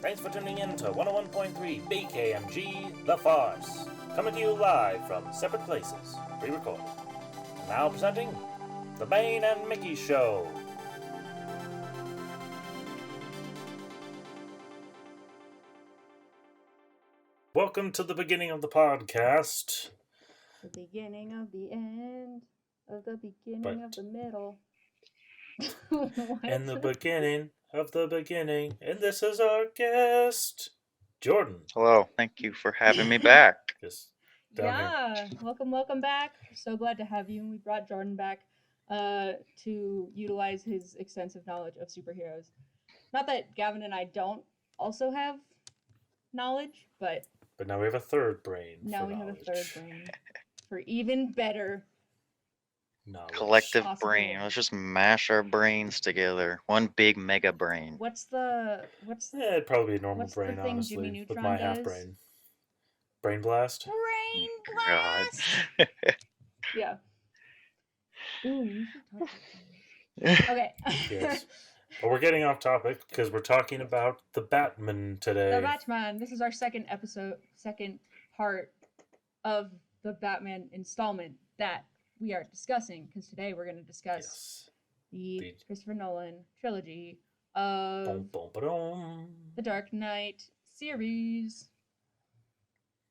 Thanks for tuning in to 101.3 BKMG The Farce, coming to you live from separate places, pre-recorded. Now presenting The Bane and Mickey Show. Welcome to the beginning of the podcast. The beginning of the end of the beginning of the middle. In the beginning of the beginning, and this is our guest, Jordan. Hello, thank you for having me back. Just down here. Welcome back. So glad to have you. We brought Jordan back to utilize his extensive knowledge of superheroes. Not that Gavin and I don't also have knowledge, but now we have a third brain. Now we have a third brain for even better knowledge. Collective Possible. brain. Let's just mash our brains together. One big mega brain. What's the it'd probably be a normal what's the brain, thing honestly, Jimmy with Neutron my does? half brain. Brain blast. Brain God. blast. Yeah. Ooh, we should talk about that. Okay. Yes. But we're getting off topic because we're talking about the Batman today. The Batman. This is our second part of the Batman installment that we are discussing, because today we're going to discuss the Christopher Nolan trilogy of the Dark Knight series.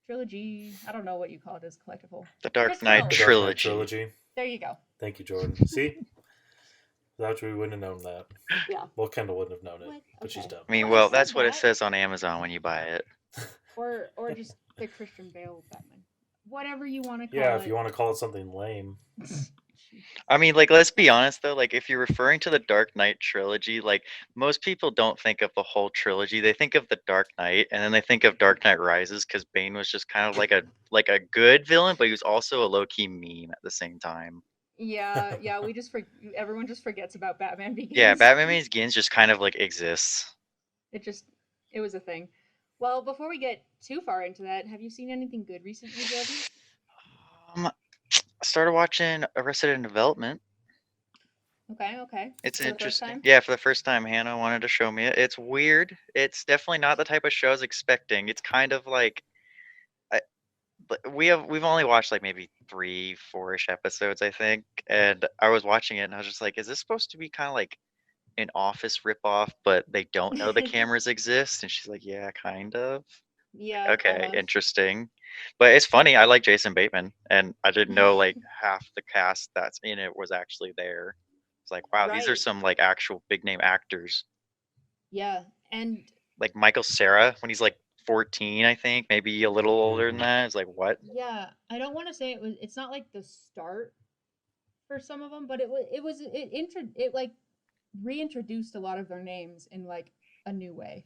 Trilogy. I don't know what you call it as collectible. The Dark Knight Trilogy. There you go. Thank you, Jordan. See? Without you, we wouldn't have known that. Yeah. Well, Kendall wouldn't have known it, but she's dumb. I mean, well, that's what it says on Amazon when you buy it. Or just the Christian Bale Batman. Whatever you want to call it. Yeah, if you want to call it something lame. I mean, like, let's be honest, though. Like, if you're referring to the Dark Knight Trilogy, like, most people don't think of the whole trilogy. They think of the Dark Knight, and then they think of Dark Knight Rises, because Bane was just kind of like a good villain, but he was also a low-key meme at the same time. Yeah, everyone just forgets about Batman Begins. Yeah, Batman Begins just kind of, like, exists. It was a thing. Well, before we get too far into that, have you seen anything good recently, Jordan? I started watching Arrested Development. Okay. It's interesting. Yeah, for the first time, Hannah wanted to show me it. It's weird. It's definitely not the type of show I was expecting. It's kind of like, we've only watched like maybe 3-4ish episodes, I think, and I was watching it and I was just like, is this supposed to be kind of like an Office ripoff, but they don't know the cameras exist? And she's like, yeah, kind of. Yeah. Okay, interesting. But it's funny. I like Jason Bateman, and I didn't know like half the cast that's in it was actually there. It's like, wow, these are some like actual big name actors. Yeah, and like Michael Cera when he's like 14, I think, maybe a little older than that. It's like, what? Yeah, I don't want to say it's not like the start for some of them, but it like reintroduced a lot of their names in like a new way.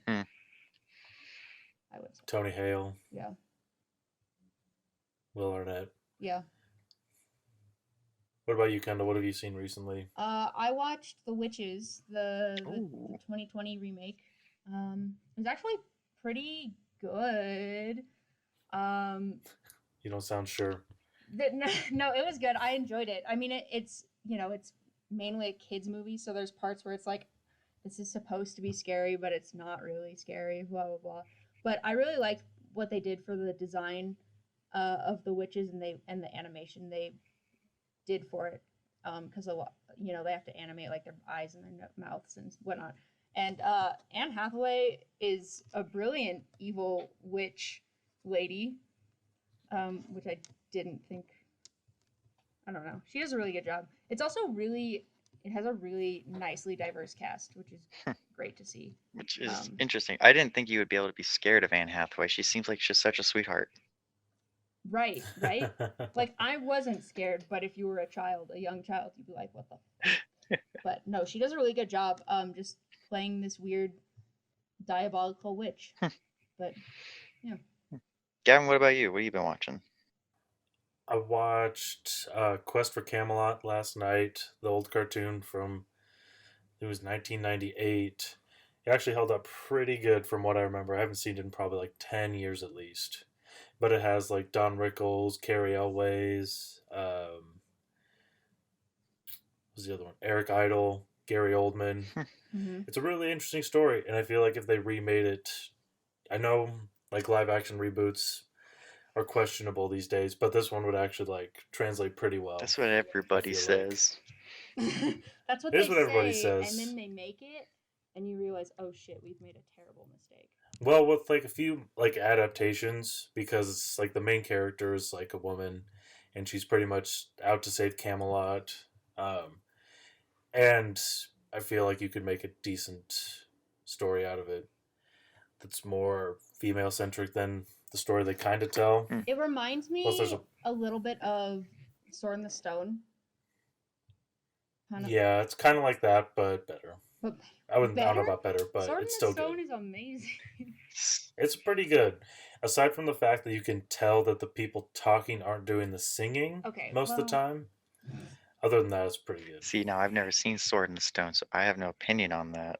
I would say. Tony Hale. Yeah. Will Arnett. Yeah. What about you, Kendall? What have you seen recently? I watched The Witches, the 2020 remake. It was actually pretty good. You don't sound sure. No, it was good. I enjoyed it. I mean, it's mainly a kids movie, so there's parts where it's like, this is supposed to be scary, but it's not really scary. Blah blah blah. But I really liked what they did for the design of the witches and the animation they did for it, because a lot, they have to animate like their eyes and their mouths and whatnot. And Anne Hathaway is a brilliant evil witch lady, which I didn't think. I don't know. She does a really good job. It has a really nicely diverse cast, which is great to see. Which is interesting. I didn't think you would be able to be scared of Anne Hathaway. She seems like she's such a sweetheart. Right. Like, I wasn't scared, but if you were a young child, you'd be like, what the fuck? But no, she does a really good job just playing this weird diabolical witch. But yeah. Gavin, what about you? What have you been watching? I watched Quest for Camelot last night, the old cartoon from, it was 1998. It actually held up pretty good from what I remember. I haven't seen it in probably like 10 years at least. But it has like Don Rickles, Carrie Elways, what's the other one? Eric Idle, Gary Oldman. Mm-hmm. It's a really interesting story, and I feel like if they remade it I know like live action reboots are questionable these days, but this one would actually like translate pretty well. That's what I everybody feel like says. That's what it is they what everybody say, and says. then they make it, and you realize, oh shit, we've made a terrible mistake. Well, with like a few like adaptations, because it's like the main character is like a woman, and she's pretty much out to save Camelot, um, and I feel like you could make a decent story out of it. That's more female centric than the story they kind of tell. Mm. It reminds Plus, there's me a little bit of Sword in the Stone, kind of, yeah, it's kind of like that, but better. but I don't know better. about better, but Sword in it's the still good. Stone is amazing. It's pretty good. Aside from the fact that you can tell that the people talking aren't doing the singing Okay, most of the well, time. Other than that, it's pretty good. See, now I've never seen Sword in the Stone, so I have no opinion on that.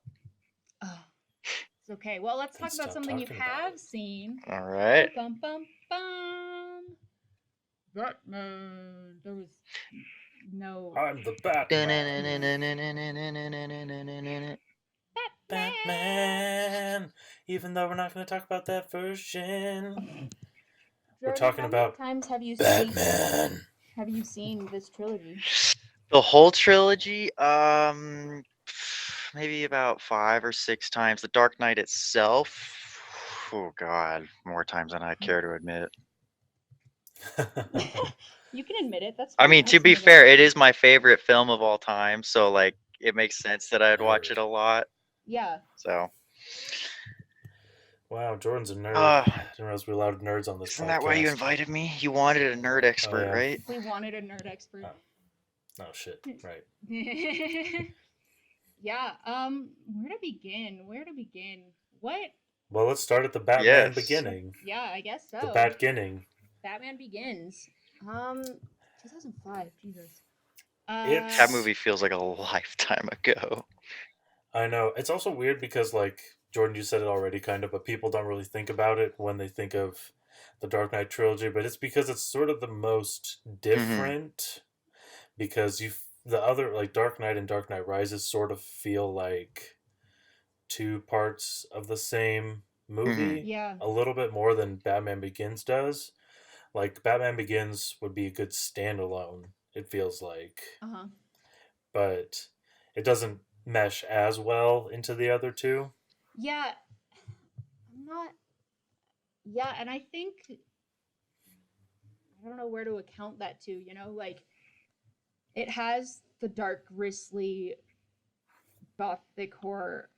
it's okay. Well, let's Then talk about stop something you talking about have it. seen. All right. Bum bum bum. Batman. There was no I'm the Batman. Batman. Batman. Even though we're not going to talk about that version, we're Jordan, talking how many about times Batman. have you seen this trilogy? The whole trilogy, maybe about 5 or 6 times. The Dark Knight itself, oh God, more times than I care to admit. You can admit it. That's I fine. mean, I've to seen be it all. fair, it is my favorite film of all time, so like it makes sense that I'd watch it Nerd. a lot. Yeah. So, Wow, Jordan's a nerd. uh, I didn't realize we allowed nerds on this isn't that why you podcast. invited me? You wanted a nerd Oh expert, yeah. right? We wanted a nerd expert. Oh, oh shit. Right. Yeah. Where to begin? Where to begin? What? Well, let's start at the Batman Yes. beginning. Yeah, I guess The so. Batginning. Batman Begins. 2005. Jesus. That It's. movie feels like a lifetime ago. I know. It's also weird because, like, Jordan, you said it already, kind of, but people don't really think about it when they think of the Dark Knight trilogy. But it's because it's sort of the most Mm-hmm. different. Because the other, like, Dark Knight and Dark Knight Rises, sort of feel like two parts of the same Mm-hmm. movie, Yeah. a little bit more than Batman Begins does. Like, Batman Begins would be a good standalone, it feels like. Uh huh. But it doesn't mesh as well into the other two. Yeah. I'm not. Yeah, and I think I don't know where to account that to. Like it has the dark, grisly, gothic horror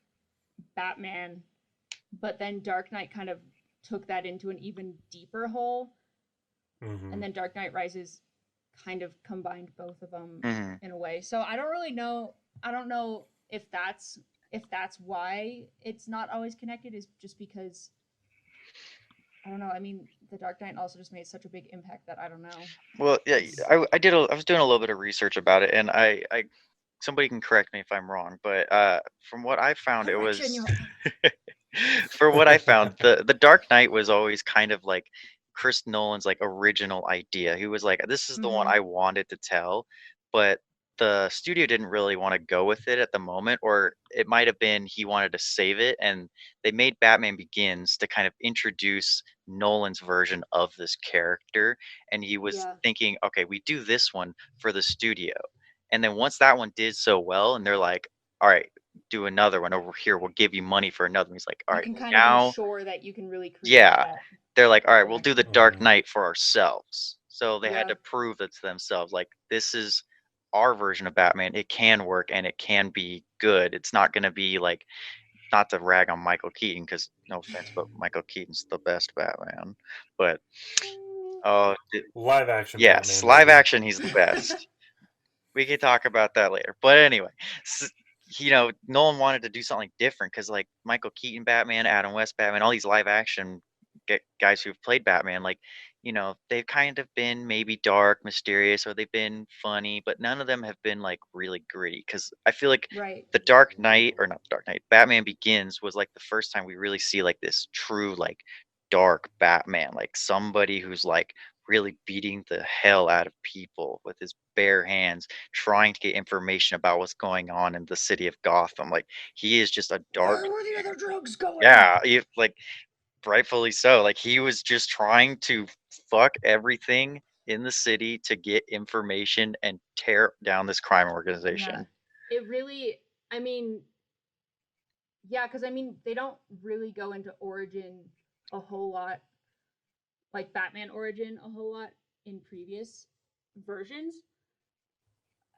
Batman, but then Dark Knight kind of took that into an even deeper hole, and Mm-hmm. then Dark Knight Rises kind of combined both of them Mm-hmm. in a way. So I don't really know. I don't know if that's why it's not always connected. Is just because I don't know. I mean, The Dark Knight also just made such a big impact that I don't know. Well, yeah, It's I was doing a little bit of research about it, and I somebody can correct me if I'm wrong, but from what I found, it correction, was Your Honor. for what I found, the Dark Knight was always kind of like Chris Nolan's like original idea. He was like, this is the one Mm-hmm. I wanted to tell, but the studio didn't really want to go with it at the moment, or it might have been he wanted to save it, and they made Batman Begins to kind of introduce Nolan's version of this character, and he was Yeah. thinking, okay, we do this one for the studio, and then once that one did so well, and they're like, all right, do another one over here. We'll give you money for another one. He's like, all You right, can kind of be now, sure that you can really create yeah. that. They're like, all right, we'll Yeah. do the Dark Mm-hmm. Knight for ourselves. So they had Yeah. to prove it to themselves. Like, this is our version of Batman. It can work and it can be good. It's not going to be like, not to rag on Michael Keaton, because no offense, but Michael Keaton's the best Batman. But, oh, Live action yes, Batman, live maybe. action, he's the best. We can talk about that later. But anyway, Nolan wanted to do something different because like Michael Keaton Batman, Adam West Batman, all these live action guys who've played Batman, like they've kind of been maybe dark, mysterious, or they've been funny, but none of them have been like really gritty. Because I feel like Right. the Dark Knight, or not the Dark Knight, Batman Begins was like the first time we really see like this true like dark Batman, like somebody who's like really beating the hell out of people with his bare hands, trying to get information about what's going on in the city of Gotham. Like he is just a dark, Where were the other drugs going? yeah, like rightfully so. Like he was just trying to fuck everything in the city to get information and tear down this crime Yeah. organization. It really, I mean, yeah, because I mean, they don't really go into origin a whole lot, like Batman origin a whole lot in previous versions.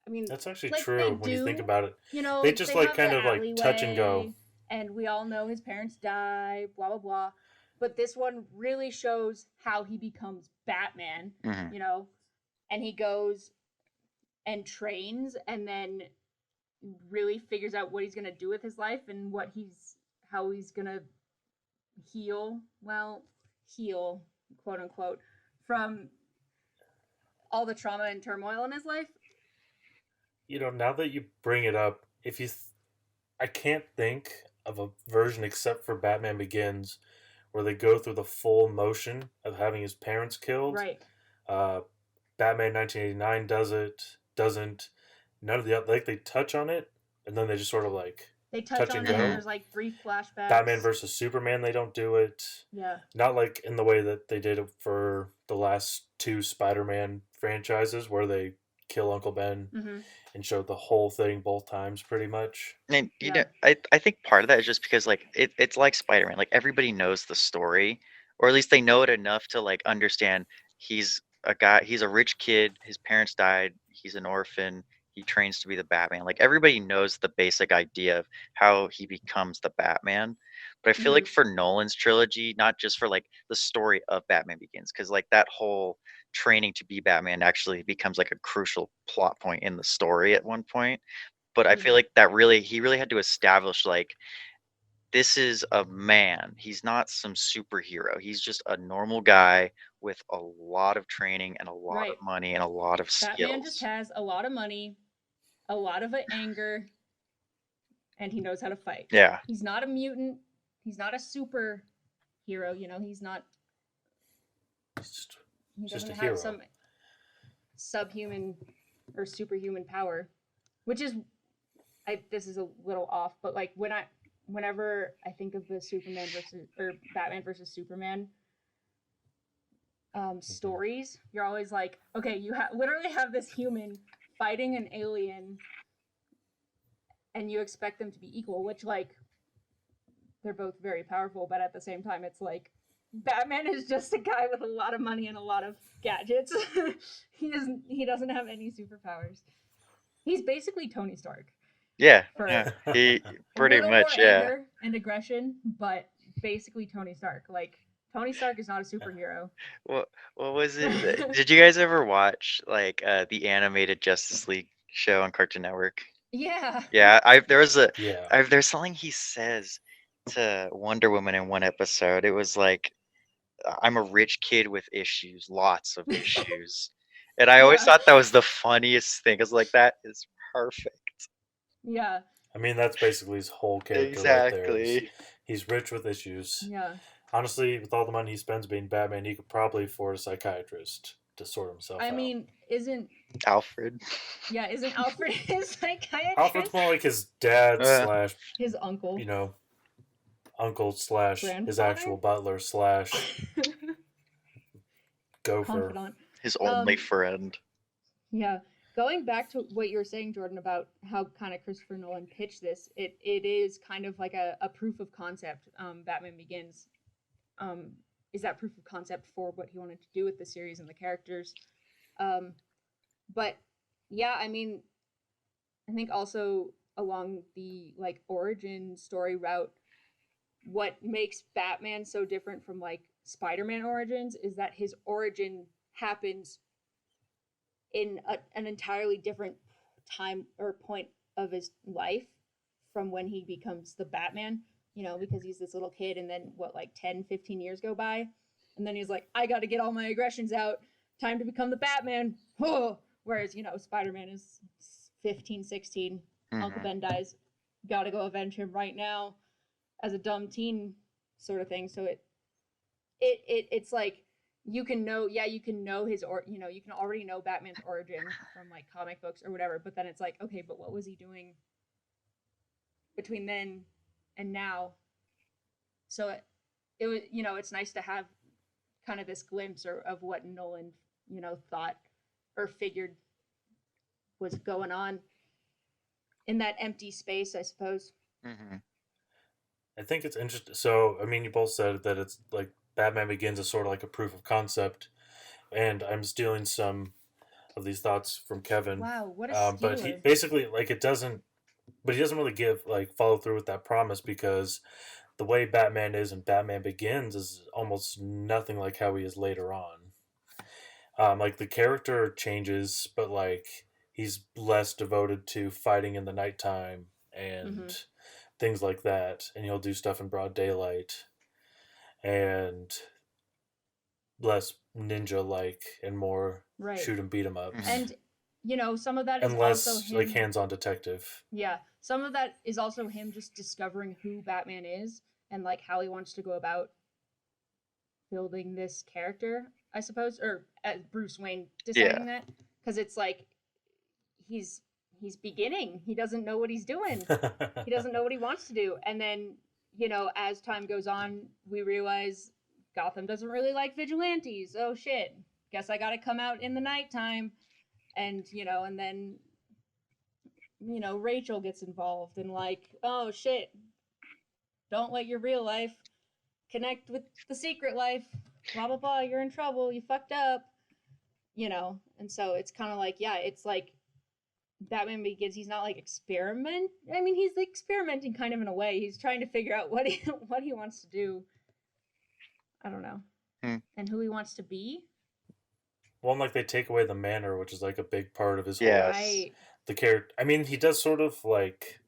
I mean, That's actually like they true when you think do, about it. you They know, just they like have kind the of like touch and go. alleyway, and we all know his parents die, blah, blah, blah. But this one really shows how he becomes Batman, Hmm. you know, and he goes and trains and then really figures out what he's going to do with his life and how he's going to heal, well, heal, quote unquote, from all the trauma and turmoil in his life. Now that you bring it up, I can't think of a version except for Batman Begins where they go through the full motion of having his parents killed. Right. Uh, Batman 1989 does it, doesn't. None of the like they touch on it, and then they just sort of like They touch touch on and it, and Hmm. go. there's like brief Batman flashbacks. versus Superman, they don't do it. Yeah. Not like in the way that they did it for the last two Spider-Man franchises, where they kill Uncle Ben Mm-hmm. and show the whole thing both times, pretty much. And Yeah. I think part of that is just because like it's like Spider-Man. Like everybody knows the story, or at least they know it enough to like understand he's a guy, he's a rich kid, his parents died, he's an orphan, he trains to be the Batman. Like everybody knows the basic idea of how he becomes the Batman. But I feel Mm-hmm. like for Nolan's trilogy, not just for like the story of Batman Begins, because like that whole training to be Batman actually becomes like a crucial plot point in the story at one point. But I feel Mm-hmm. like he really had to establish like this is a man. He's not some superhero. He's just a normal guy with a lot of training and a lot of Right. money and a lot of Batman just skills. has a lot of money, a lot of anger, and he knows how to fight. Yeah. He's not a mutant. He's not a super hero. You know, he's not. He's He just doesn't a have hero. some subhuman or superhuman power, which is this is a little off, but like whenever I think of the Superman versus or Batman versus Superman Mhm. stories, you're always like, okay, literally have this human fighting an alien, and you expect them to be equal, which like they're both very powerful, but at the same time, it's like Batman is just a guy with a lot of money and a lot of gadgets. He doesn't have any superpowers. He's basically Tony Stark Yeah. for Yeah. He a pretty little more much, yeah. anger and aggression, but basically Tony Stark. Like Tony Stark is not a superhero. What what was it? Did you guys ever watch like the animated Justice League show on Cartoon Network? Yeah. Yeah, I there was a Yeah. there's something he says to Wonder Woman in one episode. It was like I'm a rich kid with issues, lots of issues. And I always Yeah. thought that was the funniest thing. I was like, that is perfect. Yeah. I mean, that's basically his whole character right there. Is Exactly. he's rich with issues. Yeah. Honestly, with all the money he spends being Batman, he could probably afford a psychiatrist to sort himself I out. mean, isn't Alfred. Alfred his Alfred's psychiatrist? more like his dad Uh, slash, His uncle, you know, uncle slash his grandfather, actual butler slash gopher. confidant. his only Um, friend. yeah. Going back to what you were saying, Jordan, about how kind of Christopher Nolan pitched this, it is kind of like a proof of concept. Batman Begins um, is that proof of concept for what he wanted to do with the series and the characters. Um, but yeah, I mean, I think also along the like origin story route, what makes Batman so different from like Spider-Man origins is that his origin happens in an entirely different time or point of his life from when he becomes the Batman, because he's this little kid and then what, like 10, 15 years go by. And then he's like, I got to get all my aggressions out. Time to become the Batman. Oh. Whereas, Spider Man is 15, 16. Uncle Hmm. Ben dies. Got to go avenge him right now as a dumb teen sort of thing. So it's like you can know his or you can already know Batman's origin from like comic books or whatever, but then it's like, okay, but what was he doing between then and now? So it was, it's nice to have kind of this glimpse of what Nolan, thought or figured was going on in that empty space, I suppose. Hmm. I think it's interesting. So, I mean, you both said that it's like Batman Begins is sort of like a proof of concept, and I'm stealing some of these thoughts from Kevin. Wow, what a But he stealer. basically like it doesn't, but he doesn't really give like follow through with that promise because the way Batman is in Batman Begins is almost nothing like how he is later on. Like the character changes, but like he's less devoted to fighting in the nighttime Mm-hmm. and things like that, and he'll do stuff in broad daylight and less ninja like and more Right. shoot 'em beat 'em ups Hmm. And, some of that is and also less like him. hands on detective. Yeah. Some of that is also him just discovering who Batman is and like how he wants to go about building this character, I suppose, or Bruce Wayne Yeah. deciding that because it's like he's he's beginning. He doesn't know what he's doing. He doesn't know what he wants to do. And then, as time goes on, we realize Gotham doesn't really like vigilantes. Oh shit. Guess I got to come out in the nighttime. And, and then, Rachel gets involved and like, oh shit, don't let your real life connect with the secret life. Blah, blah, blah. You're in trouble. You fucked up. And so it's kind of like, yeah, it's like Batman Begins. He's not like experiment. I mean, he's like experimenting kind of in a way. He's trying to figure out what he what he wants to do. I don't know, Hmm. and who he wants to be. One like they take away the manner, which is like a big part of his whole Yes. Right. the character. I mean, he does sort of like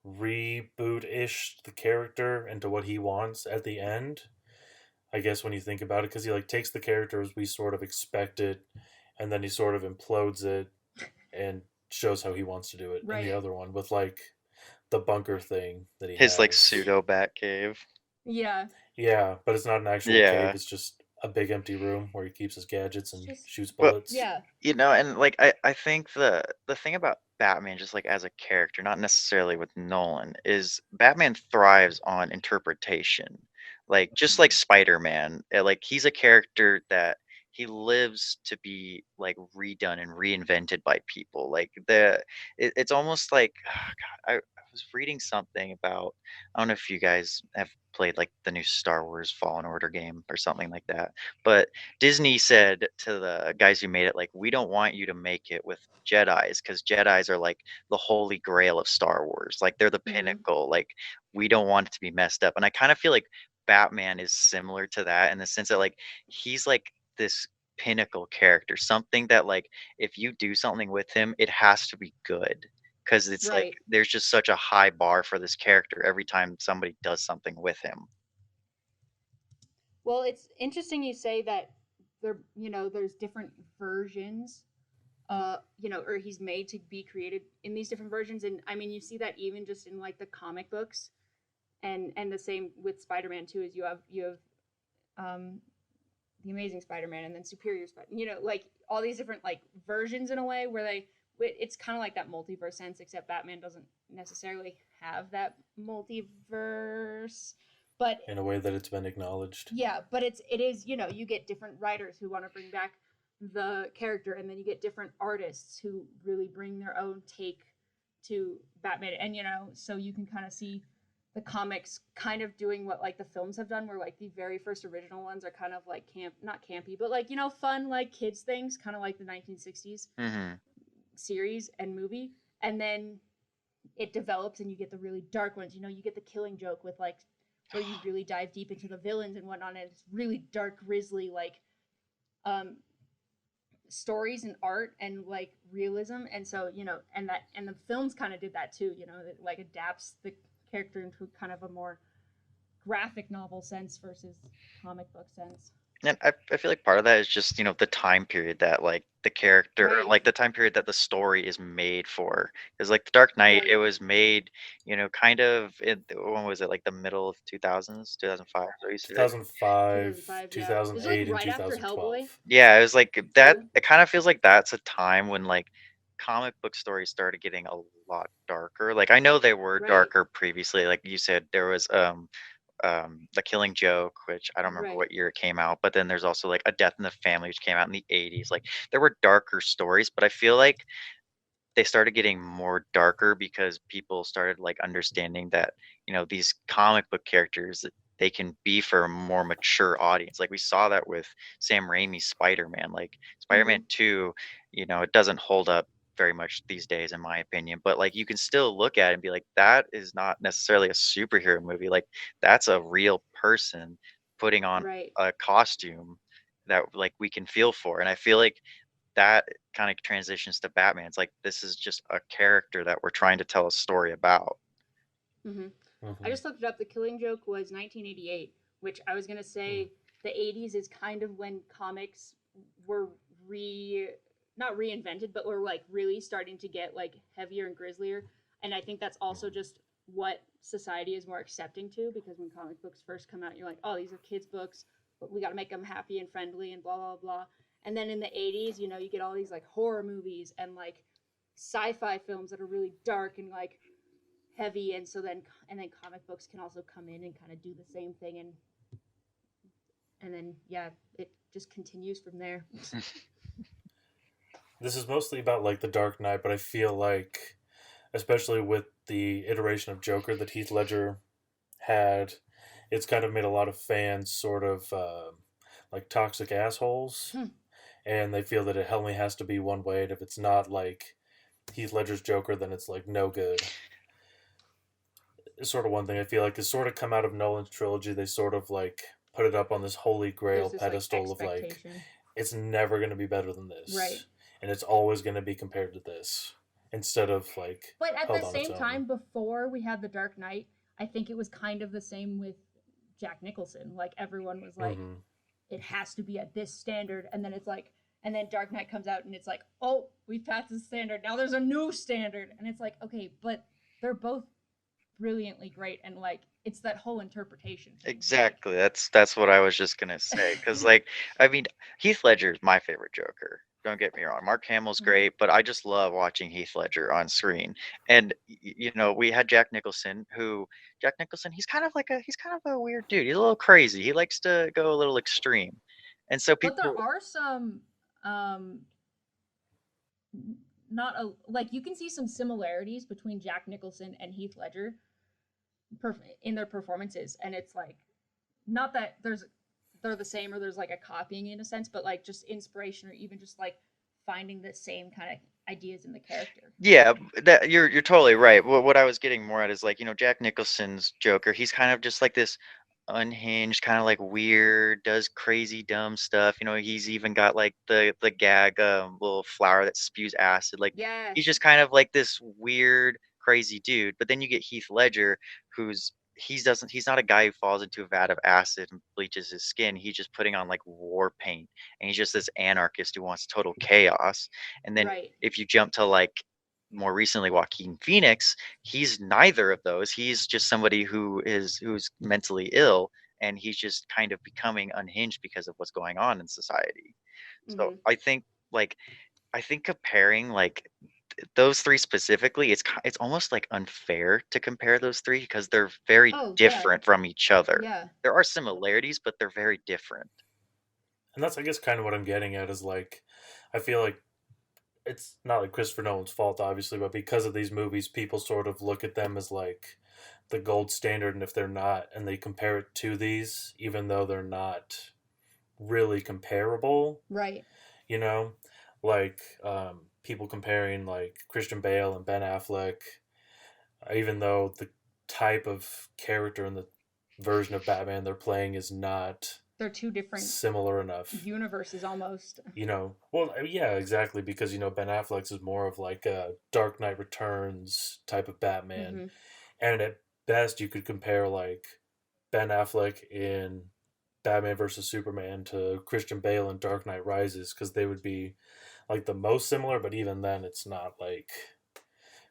reboot ish the character into what he wants at the end. I guess when you think about it, because he like takes the character as we sort of expect it, and then he sort of implodes it and shows how he wants to do it in the Right. other one with like the bunker thing that he His like has. pseudo Batcave. Yeah. Yeah, but it's not an actual cave. Yeah. It's just a big empty room where he keeps his gadgets It's and just shoots Well, bullets. yeah. and like I think the thing about Batman, just like as a character, not necessarily with Nolan, is Batman thrives on interpretation. Like just like Spider-Man, like he's a character that he lives to be like redone and reinvented by people. Like it's almost like God, I was reading something about, I don't know if you guys have played like the new Star Wars Fallen Order game or something like that, but Disney said to the guys who made it, like, we don't want you to make it with Jedis because Jedis are like the holy grail of Star Wars. Like, they're the Mm-hmm. pinnacle. Like, we don't want it to be messed up. And I kind of feel like Batman is similar to that in the sense that, like, he's like this pinnacle character, something that, like, if you do something with him, it has to be good. Because it's like Right. there's just such a high bar for this character every time somebody does something with him. Well, it's interesting you say that there's different versions or he's made to be created in these different versions. And I mean, you see that even just in like the comic books, and the same with Spider-Man too. Is you have um, the Amazing Spider-Man and then Superior Spider. Like all these different like versions in a way where it's kind of like that multiverse sense, except Batman doesn't necessarily have that multiverse. But In a way that it's been acknowledged. yeah, but it is you get different writers who want to bring back the character, and then you get different artists who really bring their own take to Batman, and so you can kind of see the comics kind of doing what like the films have done, where like the very first original ones are kind of like not campy, but like fun like kids things, kind of like the 1960s Hmm. series and movie, and then it develops and you get the really dark ones. You get the Killing Joke with like where you really dive deep into the villains and whatnot, and it's really dark, grisly like um stories and art and like realism. And so and the films kind of did that too. It like adapts the character into kind of a more graphic novel sense versus comic book sense. And I feel like part of that is just, the time period that like the character, or Right. like the time period that the story is made for. Because like The Dark Knight, Right. it was made, kind of when was it, like the middle of 2000s, 2005, so you said? 2005, 2005. Yeah, it was like 2008, and right after Hellboy 2012. Yeah, it was like that. too. It kind of feels like that's a time when like comic book stories started getting a lot darker. Like I know they were Right. darker previously. Like you said, there was The Killing Joke, which I don't remember Right. what year it came out, but then there's also like A Death in the Family, which came out in the 80s. Like there were darker stories, but I feel like they started getting more darker because people started like understanding that these comic book characters, they can be for a more mature audience. Like we saw that with Sam Raimi's Spider-Man. Like Spider-Man Mhm. 2, it doesn't hold up very much these days in my opinion, but like you can still look at it and be like, that is not necessarily a superhero movie. Like that's a real person putting on Right. a costume that like we can feel for. And I feel like that kind of transitions to Batman. It's like this is just a character that we're trying to tell a story about. Mhm. I Hmm. just looked it up. The Killing Joke was 1988, which I was gonna say the 80s is kind of when comics were re not reinvented, but were like really starting to get like heavier and grislier. And I think that's also just what society is more accepting to, because when comic books first come out, you're like, oh, these are kids' books, but we got to make them happy and friendly and blah blah blah. And then in the 80s, you get all these like horror movies and like sci-fi films that are really dark and like heavy, and then comic books can also come in and kind of do the same thing, and then yeah, it just continues from there. This is mostly about like the Dark Knight, but I feel like, especially with the iteration of Joker that Heath Ledger had, it's kind of made a lot of fans sort of like toxic assholes, Hmm. and they feel that it only has to be one way, and if it's not like Heath Ledger's Joker, then it's like no good. It's sort of one thing I feel like is sort of come out of Nolan's trilogy. They sort of like put it up on this holy grail There's this like pedestal of like expectation. it's never going to be better than Right. this, and it's always going to be compared to this instead of like But at the held on its same own. time, before we had the Dark Knight, I think it was kind of the same with Jack Nicholson. Like everyone was like, Hmm. it has to be at this standard, and then it's like, and then Dark Knight comes out and it's like, oh, we've passed the standard, now there's a new standard, and it's like, okay, but they're both brilliantly great, and like it's that whole interpretation thing, like Exactly. That's what I was just gonna say. Cause like, I mean, Heath Ledger is my favorite Joker. Don't get me wrong. Mark Hamill's Mhm. great, but I just love watching Heath Ledger on screen. And we had Jack Nicholson, he's kind of a weird dude. He's a little crazy. He likes to go a little extreme. And so But there people are some um not a like you can see some similarities between Jack Nicholson and Heath Ledger in their performances, and it's like not that they're the same or there's like a copying in a sense, but like just inspiration or even just like finding the same kind of ideas in the character. Yeah, that you're totally right. What I was getting more at is like, Jack Nicholson's Joker, he's kind of just like this unhinged, kind of like weird, does crazy dumb stuff. He's even got like the gag little flower that spews acid. Like he's Yes. just kind of like this weird, crazy dude. But then you get Heath Ledger, he's not a guy who falls into a vat of acid and bleaches his skin. He's just putting on like war paint, and he's just this anarchist who wants total chaos. And then Right. if you jump to like more recently Joaquin Phoenix, he's neither of those. He's just somebody who's mentally ill, and he's just kind of becoming unhinged because of what's going on in society. So Mhm. I think comparing like those three specifically, it's almost like unfair to compare those three because they're very Oh, yeah. different from each other. Yeah. There are similarities, but they're very different. And that's I guess kind of what I'm getting at is like I feel like it's not like Christopher Nolan's fault, obviously, but because of these movies, people sort of look at them as like the gold standard, and if they're not, and they compare it to these, even though they're not really comparable, Right. you know, like people comparing like Christian Bale and Ben Affleck, even though the type of character and the version of Batman they're playing is not They're two different similar enough. universes almost. Well, yeah, exactly, because Ben Affleck's is more of like a Dark Knight Returns type of Batman, Mhm. and at best you could compare like Ben Affleck in Batman versus Superman to Christian Bale in Dark Knight Rises, because they would be like the most similar, but even then it's not like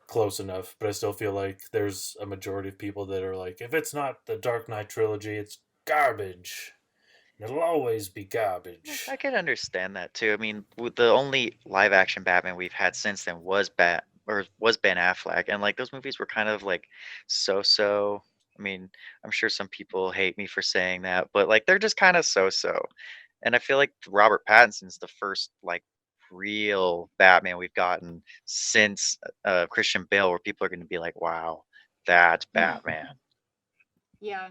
close enough. But I still feel like there's a majority of people that are like, if it's not the Dark Knight trilogy, it's garbage. It'll always be garbage. I can understand that too. I mean, the only live action Batman we've had since then was Ben Affleck, and like those movies were kind of like so-so. I mean, I'm sure some people hate me for saying that, but like they're just kind of so-so. And I feel like Robert Pattinson's the first like real Batman we've gotten since Christian Bale, where people are going to be like, "Wow, that's Batman." Yeah.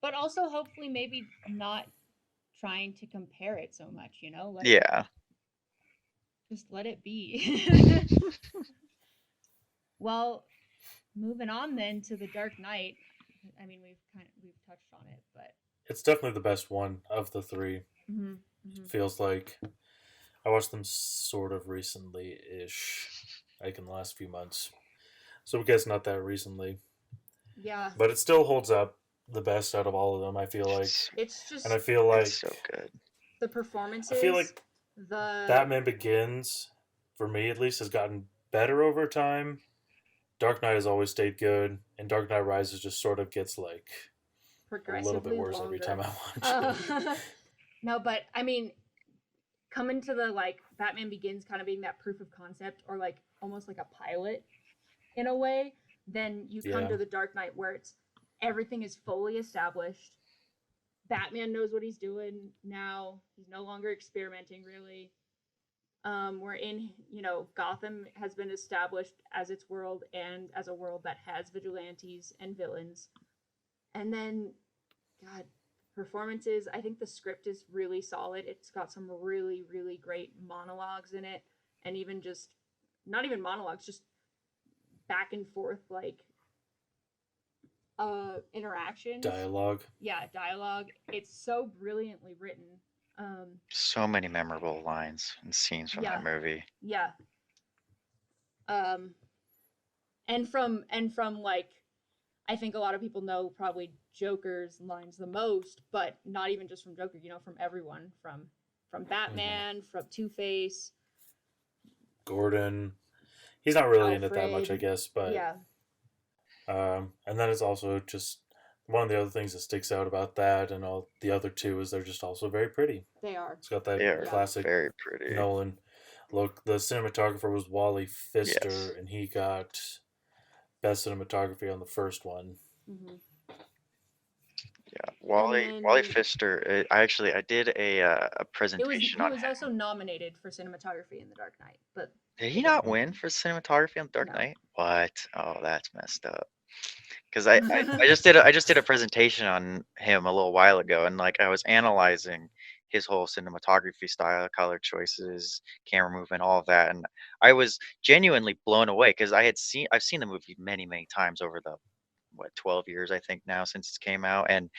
But also hopefully maybe not trying to compare it so much, you know? Like Yeah. just let it be. Well, moving on then to the Dark Knight. I mean, we've touched on it, but It's definitely the best one of the three. hmm hmm Feels like I watched them sort of recently ish, like in the last few months. So I guess not that recently, yeah, but it still holds up the best out of all of them. I feel like, It's it's and just I feel it's like so good. the I feel performances, like the Batman Begins, for me at least, has gotten better over time. Dark Knight has always stayed good, and Dark Knight Rises just sort of gets like a little bit progressively worse every time longer. I watch Uh, it. no, but I mean, coming to the like Batman Begins kind of being that proof of concept or like almost like a pilot in a way, then you come Yeah, to the Dark Knight where it's everything is fully established. Batman knows what he's doing now. He's no longer experimenting really. We're in, Gotham has been established as its world and as a world that has vigilantes and villains. And then, God, performances. I think the script is really solid. It's got some really, really great monologues in it, and even just not even monologues, just back and forth like interactions. dialogue. Yeah, dialogue. It's so brilliantly written. Um, So many memorable lines and scenes from that yeah, movie. yeah. Um, and from like I think a lot of people know probably Joker's lines the most, but not even just from Joker, from everyone, from Hmm. Batman, from Two Face, Gordon. He's not really in it that much, I Alfred. guess, but Yeah, and then it's also just one of the other things that sticks out about that and all the other two is they're just also very pretty. they are. It's got that They are Yeah. classic very pretty. Nolan look. The cinematographer was Wally Pfister, Yes. and he got best cinematography on the first one. hmm Yeah. And Wally then Pfister. I did a it was presentation he on was him. also nominated for cinematography in The Dark Knight, but Did he they not didn't give it win to him. for cinematography on Dark No. Knight? What? Oh, that's messed up. Because I just did a presentation on him a little while ago, and like I was analyzing his whole cinematography style, color choices, camera movement, all of that, and I was genuinely blown away because I've seen the movie many many times over the 12 years I think now since it came out, and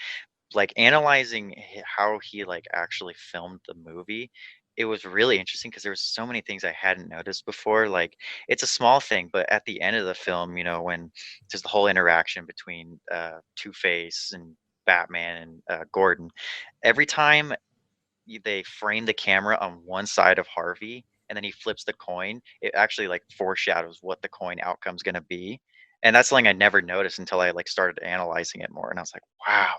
like analyzing how he like actually filmed the movie, it was really interesting because there was so many things I hadn't noticed before. Like it's a small thing, but at the end of the film, when there's the whole interaction between Two Face and Batman and Gordon, every time they frame the camera on one side of Harvey and then he flips the coin, it actually like foreshadows what the coin outcome's going to be. And that's something I never noticed until I like started analyzing it more, and I was like, wow.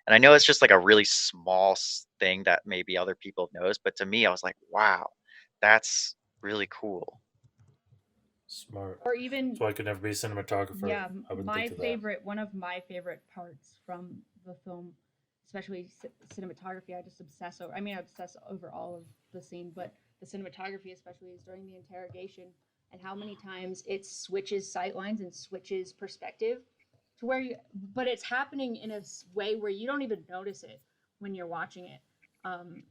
And I know it's just like a really small thing that maybe other people have noticed, but to me, I was like, wow, that's really cool. Smart. Or That's even why I could never be a cinematographer. yeah, I wouldn't think of that. one of my favorite parts from the film, especially cinematography. I just obsess over. I mean, I obsess over all of the scene, but the cinematography, especially, is during the interrogation and how many times it switches sight lines and switches perspective to where you. But it's happening in a way where you don't even notice it when you're watching it.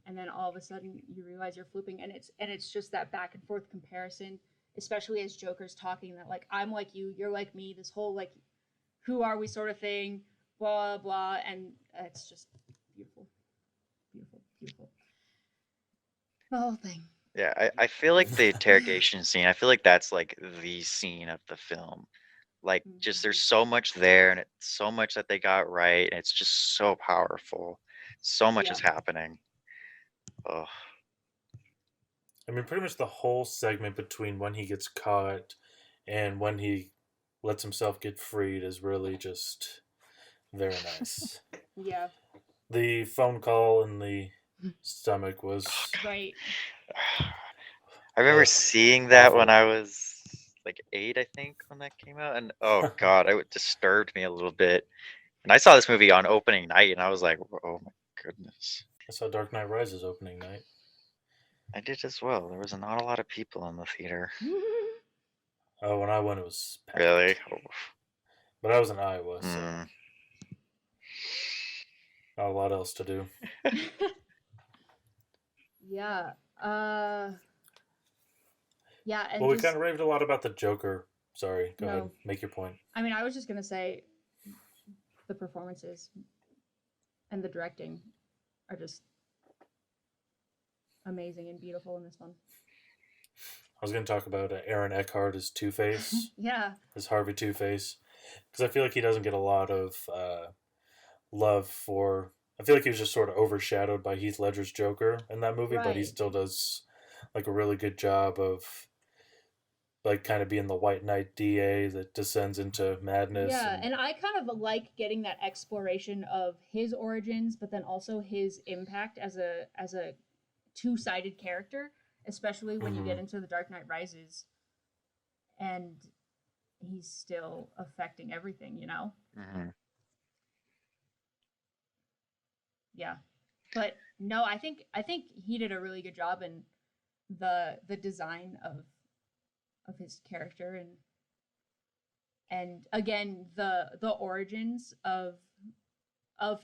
And then all of a sudden you realize you're flipping, and it's just that back and forth comparison, especially as Joker's talking that like I'm like you, you're like me, this whole like who are we sort of thing, blah blah, and it's just beautiful, beautiful, beautiful. The whole thing. Yeah, I feel like the interrogation scene, I feel like that's like the scene of the film. Like just there's Mm-hmm. so much there and it's so much that they got right and it's just so powerful. So much Yeah, is happening. Oh, I mean, pretty much the whole segment between when he gets caught and when he lets himself get freed is really just very nice. yeah, The phone call in the stomach oh was right. God. I remember ugh, seeing that when awful. I was like 8, I think, when that came out, and oh god, it disturbed me a little bit. And I saw this movie on opening night, and I was like, oh my goodness. I saw Dark Knight Rises opening night. I did as well. There was not a lot of people in the theater. Oh, when I went, it was packed. Really? Oh. But I was in Iowa, so Mm. not a lot else to do. Yeah. Yeah, and Well, we just, kind of raved a lot about the Joker. Sorry, go No. ahead, make your point. I mean, I was just gonna say the performances and the directing are just amazing and beautiful in this one. I was going to talk about Aaron Eckhart as Two-Face, Yeah. as Harvey Two-Face, because I feel like he doesn't get a lot of love for. I feel like he was just sort of overshadowed by Heath Ledger's Joker in that movie, but he Right. still does like a really good job of like kind of being the white knight DA that descends into madness. Yeah, and I kind of like getting that exploration of his origins, but then also his impact as a two-sided character, especially when you get into the Dark Knight Rises, and he's still affecting everything, you know? Mhm. Yeah. But no, I think he did a really good job in the design of his character, and again the origins of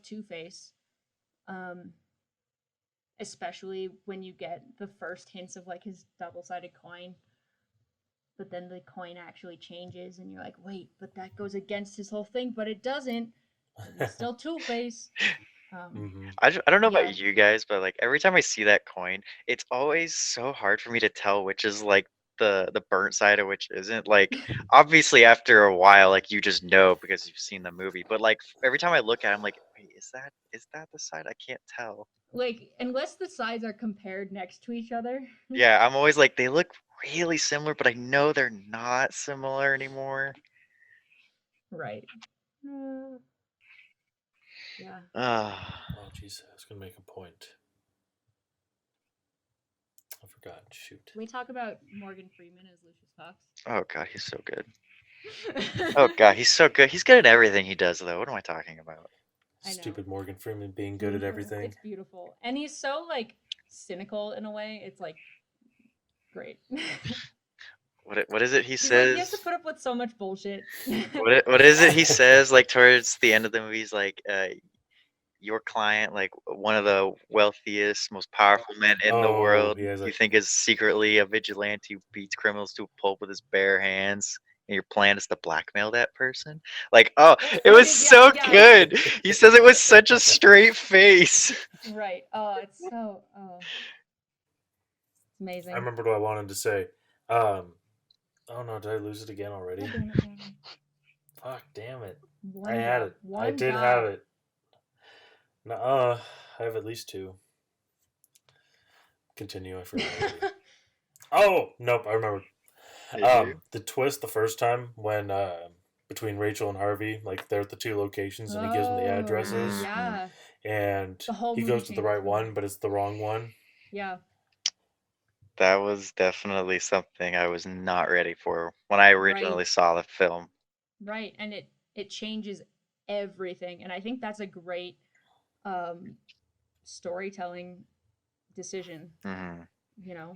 Two-Face, um especially when you get the first hints of like his double-sided coin, but then the coin actually changes and you're like, wait, but that goes against his whole thing, but it doesn't. He's still Two-Face. I don't know Yeah. about you guys, but like every time I see that coin, it's always so hard for me to tell which is like the burnt side of which isn't. Like obviously after a while, like you just know because you've seen the movie. But like every time I look at it, I'm like, wait, is that the side? I can't tell. Like, unless the sides are compared next to each other. Yeah, I'm always like, they look really similar, but I know they're not similar anymore. Right. Yeah. Ah, Oh, jeez, I was gonna make a point. I forgot. Shoot. Can we talk about Morgan Freeman as Lucius Fox? oh god, he's so good. Oh god, he's so good. He's good at everything he does, though. What am I talking about? I know. Stupid Morgan Freeman being good at everything. It's beautiful. And he's so like cynical in a way. It's like great. What is it he He's like, he has to says? put up with so much bullshit. What is it he says like towards the end of the movie? He's like, your client, like one of the wealthiest, most powerful men in the Oh, world, he has you a. think is secretly a vigilante who beats criminals to a pulp with his bare hands, and your plan is to blackmail that person? Like, oh, it was so Yeah. good. He says it with such a straight face. Right. Oh, it's so it's amazing. I remembered what I wanted to say. Oh no, did I lose it again already? God damn it, Gavin. Fuck, damn it. One I had job. it. One I did job. have it. No, I have at least two. Continue. I forgot. Already. Oh nope, I remember. The twist the first time when between Rachel and Harvey, like they're at the two locations, and he gives them the addresses, Yeah. and The whole he movie goes to the changes right for one, them. but it's the wrong one. Yeah. That was definitely something I was not ready for when I originally Right. saw the film. Right. And it changes everything. And I think that's a great storytelling decision. Mhm. You know?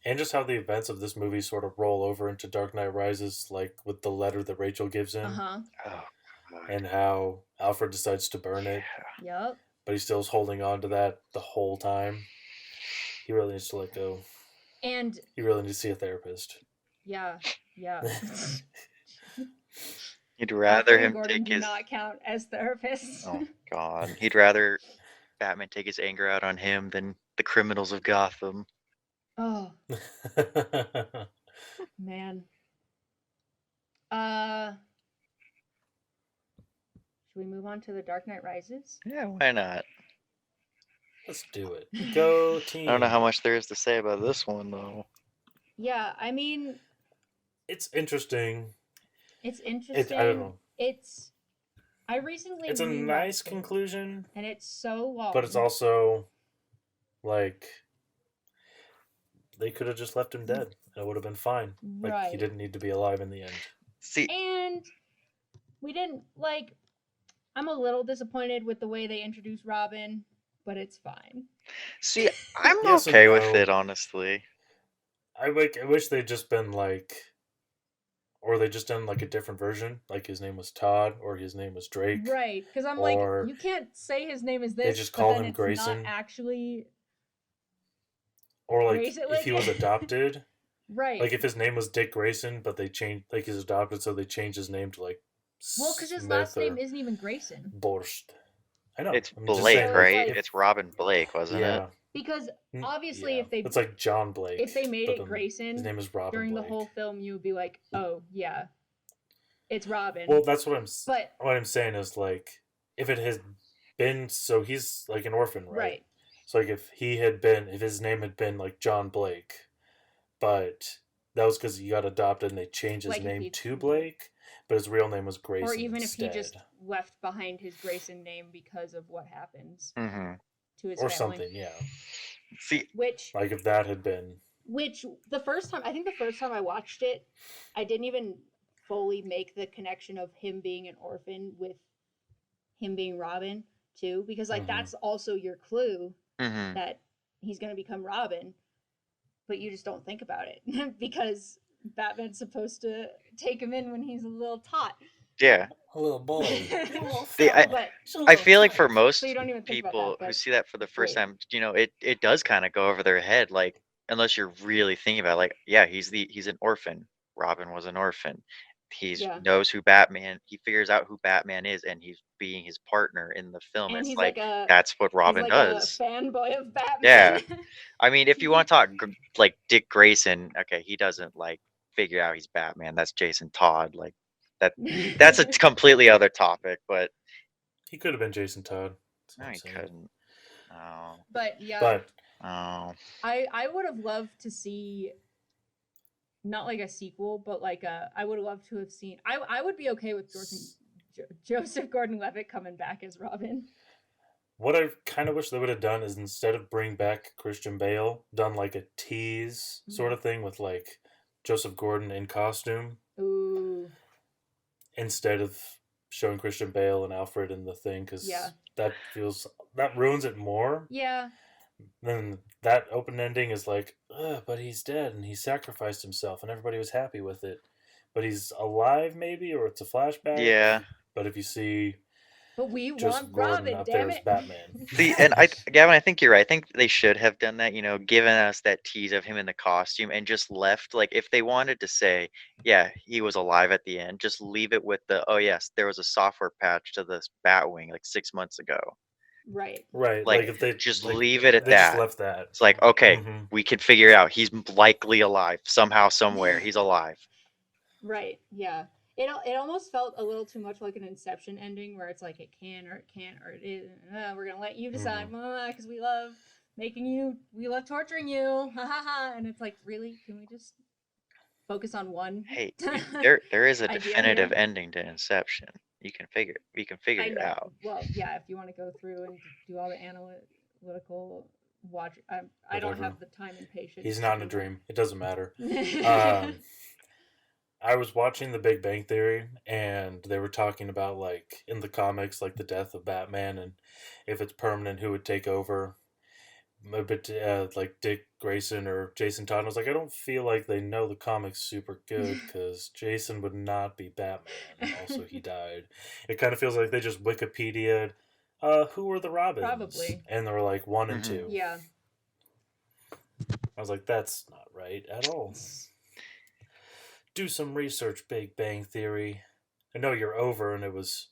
And just how the events of this movie sort of roll over into Dark Knight Rises, like with the letter that Rachel gives him, Uh-huh. Oh god. and how Alfred decides to burn it, Yep. but he still's holding on to that the whole time. He really needs to let go. And He really needs to see a therapist. yeah. Yeah. He'd rather Alfred and him Gordon take do his not count as therapists. Oh god. He'd rather Batman take his anger out on him than the criminals of Gotham. Oh, man. Should we move on to The Dark Knight Rises? Yeah, why not? Let's do it. Go team. I don't know how much there is to say about this one though. Yeah, I mean, It's interesting. it's interesting. I don't know. I recently It's a rewatched nice it, conclusion, and it's so long. but it's also like they could have just left him dead It would have been fine. Like he Right. didn't need to be alive in the end. See, And we didn't like. I'm a little disappointed with the way they introduced Robin, but it's fine. see, I'm Yes and okay with no. it, honestly. I wish they'd just been like, or they just done like a different version, like his name was Todd or his name was Drake, Right, because I'm like, or you can't say his name is they this, just but call then him it's not Grayson, actually or like Grayson. if Like, he was adopted, right. like if his name was Dick Grayson, but they changed like he's adopted, so they changed his name to like Well, because his last Smith name or isn't even Grayson. Borscht. I know. It's I'm just Blake, saying, So it's like right? like, if It's Robin Blake, wasn't it? yeah, because obviously, yeah, it's like John Blake, if they made but it then his Grayson name is Robin during the Blake. whole film, you would be like, oh yeah, it's Robin. Well, that's But what I'm saying is like if it has been so he's like an orphan, right? right, So like if his name had been like John Blake, but that was because he got adopted and they changed his like if name he, to yeah, Blake, but his real name was or Grayson even if he instead, just left behind his Grayson name because of what happens Mm-hmm. to his or family, something. Yeah, See, which like if that had been. the first time, I think the first time I watched it, I didn't even fully make the connection of him being an orphan with him being Robin too, because like Mm-hmm. that's also your clue mm-hmm. that he's going to become Robin, but you just don't think about it because Batman's supposed to take him in when he's a little tot. Yeah. A little boy, you little See, fella, But he's a I little feel like for tyke. so you most don't even think about that. people who But see that for the first wait, time, it does kind of go over their head, like unless you're really thinking about it, like, yeah, he's an orphan. Robin was an orphan. He yeah, knows who Batman, he figures out who Batman is, and he's being his partner in the film. and It's like that's what he's Robin like a does. fanboy of Batman. Yeah. I mean, if you want to talk like Dick Grayson, okay, he doesn't like figure out he's Batman. That's Jason Todd. Like that that's a completely other topic, but He could have been Jason Todd. That's no, what I'm he saying. couldn't. Oh, But yeah, But oh, I would have loved to see not like a sequel, but like a I would love to have seen. I would be okay with Joseph Gordon-Levitt coming back as Robin. what I kind of wish they would have done is instead of bring back Christian Bale, done like a tease sort of thing with like Joseph Gordon in costume Ooh, instead of showing Christian Bale and Alfred in the thing yeah, because that ruins it more. yeah, Then that open ending is like, but he's dead and he sacrificed himself and everybody was happy with it. But he's alive, maybe, or it's a flashback. yeah. But if you see but we want Joseph Gordon Robin. up there Damn as it. Batman, See, and Gavin, I think you're right. I think they should have done that, given us that tease of him in the costume and just left. Like, if they wanted to say, yeah, he was alive at the end, just leave it with oh, yes, there was a software patch to this Batwing like 6 months ago. Right. right? Like, Like if they just like leave it at they just that. left that. It's like, okay, Mm-hmm. we could figure it out. He's likely alive somehow, somewhere. He's alive. Right. Yeah. It almost felt a little too much like an Inception ending where it's like it can or it can't or it is. We're gonna let you decide, Mm-hmm. because we love we love torturing you, ha ha ha. And it's like, really, can we just focus on one Hey, there is a idea here? definitive ending to Inception. You can figure I it know. out. Well, yeah, if you want to go through and do all the analytical watch, I don't Whatever. have the time and patience He's to not in a do dream. It doesn't matter. that. Um, I was watching The Big Bang Theory, and they were talking about like in the comics, like the death of Batman, and if it's permanent, who would take over. A bit like Dick Grayson or Jason Todd. I was like, I don't feel like they know the comics super good because Jason would not be Batman. Also, he died. It kind of feels like they just Wikipedia'd who were the Robins, Probably. and they were like one and Hmm. two. Yeah. I was like, that's not right at all. Do some research, Big Bang Theory. I know you're over, and it was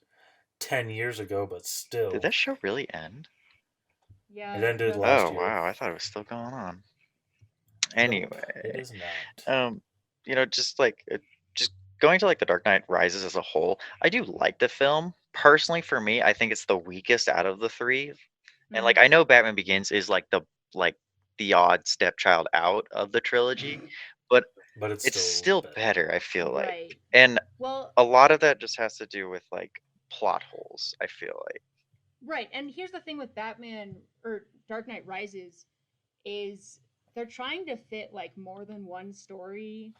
10 years ago, but Did still, that show really end? Yeah, it ended just Oh last year. wow, I thought it was still going on. Nope, it Anyway, is not. um, just like just going to like the Dark Knight Rises as a whole, I do like the film. Personally, for me, I think it's the weakest out of the three. And like I know Batman Begins is like the odd stepchild out of the trilogy, but But it's it's still still better. better, I feel like. right. And Well, a lot of that just has to do with like plot holes, I feel like. right. And here's the thing with Batman or Dark Knight Rises is they're trying to fit like more than one story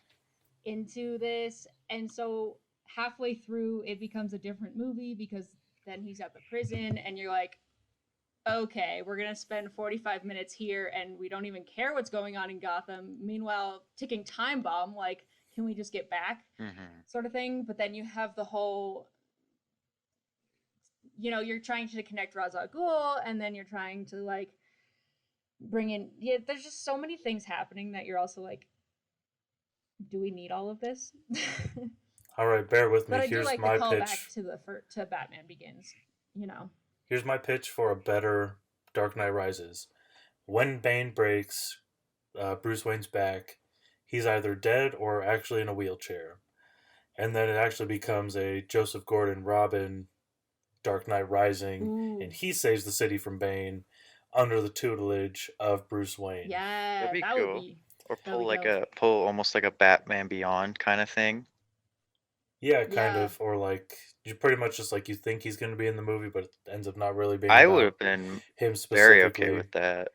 into this, and so halfway through it becomes a different movie because then he's at the prison and you're like, okay, we're gonna spend 45 minutes here and we don't even care what's going on in Gotham. Meanwhile, ticking time bomb, like, can we just get back? Hmm. Sort of thing. But then you have the whole, you're trying to connect Ra's al Ghul, and then you're trying to like bring in, yeah, there's just so many things happening that you're also like, do we need all of this? All right, bear with me. But I do Here's like the my callback pitch. to Batman Begins. You know. Here's my pitch for a better Dark Knight Rises. When Bane breaks Bruce Wayne's back, he's either dead or actually in a wheelchair. And then it actually becomes a Joseph Gordon Robin Dark Knight Rising, and Ooh, he saves the city from Bane under the tutelage of Bruce Wayne. That'd yeah, be that would cool. be Or that would pull be like dope. a pull almost like a Batman Beyond kind of thing. Yeah, kind Yeah, of, or like you pretty much just like you think he's going to be in the movie, but it ends up not really being I would have about been him very okay specifically, with that.